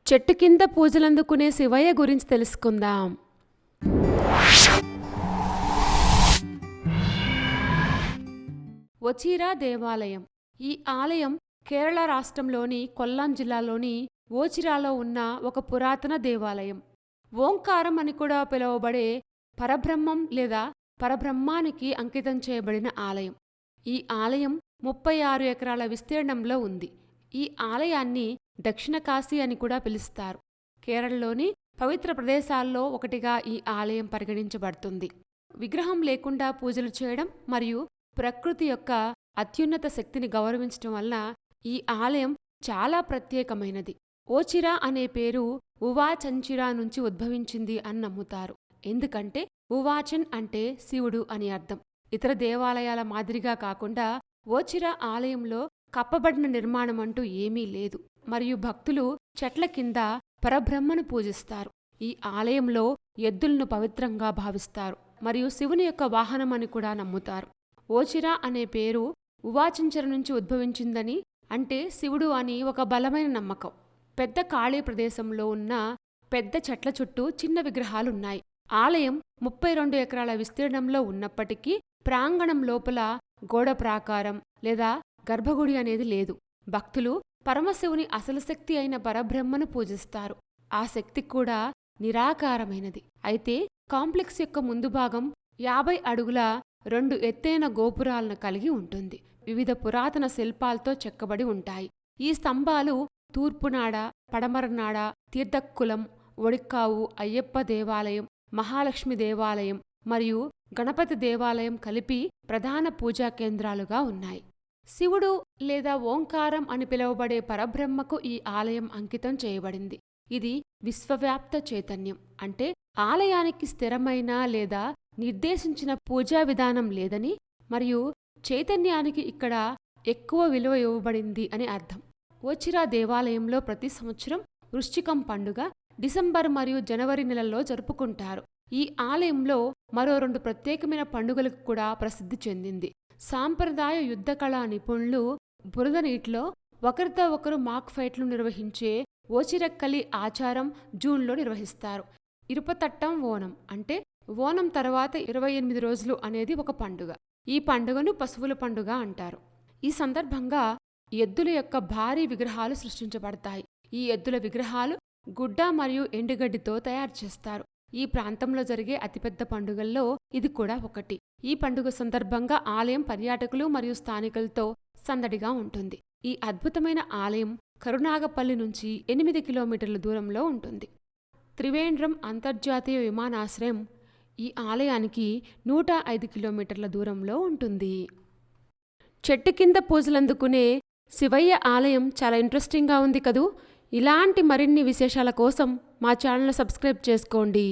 చెట్టు కింద పూజలందుకునే శివయ్య గురించి తెలుసుకుందాం. ఓచిరా దేవాలయం. ఈ ఆలయం కేరళ రాష్ట్రంలోని కొల్లాం జిల్లాలోని ఓచిరాలో ఉన్న ఒక పురాతన దేవాలయం. ఓంకారం అని కూడా పిలువబడే పరబ్రహ్మం లేదా పరబ్రహ్మానికి అంకితం చేయబడిన ఆలయం. ఈ ఆలయం 36 ఎకరాల విస్తీర్ణంలో ఉంది. ఈ ఆలయాన్ని దక్షిణ కాశీ అని కూడా పిలుస్తారు. కేరళలోని పవిత్ర ప్రదేశాల్లో ఒకటిగా ఈ ఆలయం పరిగణించబడుతుంది. విగ్రహం లేకుండా పూజలు చేయడం మరియు ప్రకృతి యొక్క అత్యున్నత శక్తిని గౌరవించడం వల్ల ఈ ఆలయం చాలా ప్రత్యేకమైనది. ఓచిరా అనే పేరు ఉవాచంచిరా నుంచి ఉద్భవించింది అని నమ్ముతారు. ఎందుకంటే ఉవాచన్ అంటే శివుడు అని అర్థం. ఇతర దేవాలయాల మాదిరిగా కాకుండా ఓచిరా ఆలయంలో కప్పబడిన నిర్మాణం అంటూ ఏమీ లేదు మరియు భక్తులు చెట్ల కింద పరబ్రహ్మను పూజిస్తారు. ఈ ఆలయంలో ఎద్దులను పవిత్రంగా భావిస్తారు మరియు శివుని యొక్క వాహనమని కూడా నమ్ముతారు. ఓచిరా అనే పేరు ఉవాచంచర నుంచి ఉద్భవించిందని, అంటే శివుడు అని ఒక బలమైన నమ్మకం. పెద్ద ఖాళీ ప్రదేశంలో ఉన్న పెద్ద చెట్ల చుట్టూ చిన్న విగ్రహాలున్నాయి. ఆలయం 32 ఎకరాల విస్తీర్ణంలో ఉన్నప్పటికీ ప్రాంగణం లోపల గోడ ప్రాకారం లేదా గర్భగుడి అనేది లేదు. భక్తులు పరమశివుని అసలు శక్తి అయిన పరబ్రహ్మను పూజిస్తారు. ఆ శక్తి కూడా నిరాకారమైనది. అయితే కాంప్లెక్స్ యొక్క ముందు భాగం 50 అడుగుల 2 ఎత్తైన గోపురాలను కలిగి ఉంటుంది. వివిధ పురాతన శిల్పాలతో చెక్కబడి ఉంటాయి. ఈ స్తంభాలు తూర్పునాడ, పడమరనాడ, తీర్థక్కులం, ఒడిక్కావు, అయ్యప్ప దేవాలయం, మహాలక్ష్మి దేవాలయం మరియు గణపతి దేవాలయం కలిపి ప్రధాన పూజా కేంద్రాలుగా ఉన్నాయి. శివుడు లేదా ఓంకారం అని పిలువబడే పరబ్రహ్మకు ఈ ఆలయం అంకితం చేయబడింది. ఇది విశ్వవ్యాప్త చైతన్యం. అంటే ఆలయానికి స్థిరమైన లేదా నిర్దేశించిన పూజా విధానం లేదని మరియు చైతన్యానికి ఇక్కడ ఎక్కువ విలువ ఇవ్వబడింది అని అర్థం. ఓచిరా దేవాలయంలో ప్రతి సంవత్సరం వృశ్చికం పండుగ డిసెంబర్ మరియు జనవరి నెలల్లో జరుపుకుంటారు. ఈ ఆలయంలో మరో 2 ప్రత్యేకమైన పండుగలకు కూడా ప్రసిద్ధి చెందింది. సాంప్రదాయ యుద్ధ కళా నిపుణులు బురద నీటిలో ఒకరితో ఒకరు మాక్ ఫైట్లు నిర్వహించే ఓచిరక్కలి ఆచారం జూన్లో నిర్వహిస్తారు. ఇరుపతట్టం ఓనం, అంటే ఓనం తర్వాత 28 రోజులు అనేది ఒక పండుగ. ఈ పండుగను పశువుల పండుగ అంటారు. ఈ సందర్భంగా ఎద్దుల యొక్క భారీ విగ్రహాలు సృష్టించబడతాయి. ఈ ఎద్దుల విగ్రహాలు గుడ్డ మరియు ఎండుగడ్డితో తయారు చేస్తారు. ఈ ప్రాంతంలో జరిగే అతిపెద్ద పండుగల్లో ఇది కూడా ఒకటి. ఈ పండుగ సందర్భంగా ఆలయం పర్యాటకులు మరియు స్థానికులతో సందడిగా ఉంటుంది. ఈ అద్భుతమైన ఆలయం కరునాగపల్లి నుంచి 8 కిలోమీటర్ల దూరంలో ఉంటుంది. త్రివేంద్రం అంతర్జాతీయ విమానాశ్రయం ఈ ఆలయానికి 105 కిలోమీటర్ల దూరంలో ఉంటుంది. చెట్టు కింద పూజలందుకునే శివయ్య ఆలయం చాలా ఇంట్రెస్టింగ్గా ఉంది కదూ. ఇలాంటి మరిన్ని విశేషాల కోసం మా ఛానల్ సబ్స్క్రైబ్ చేసుకోండి.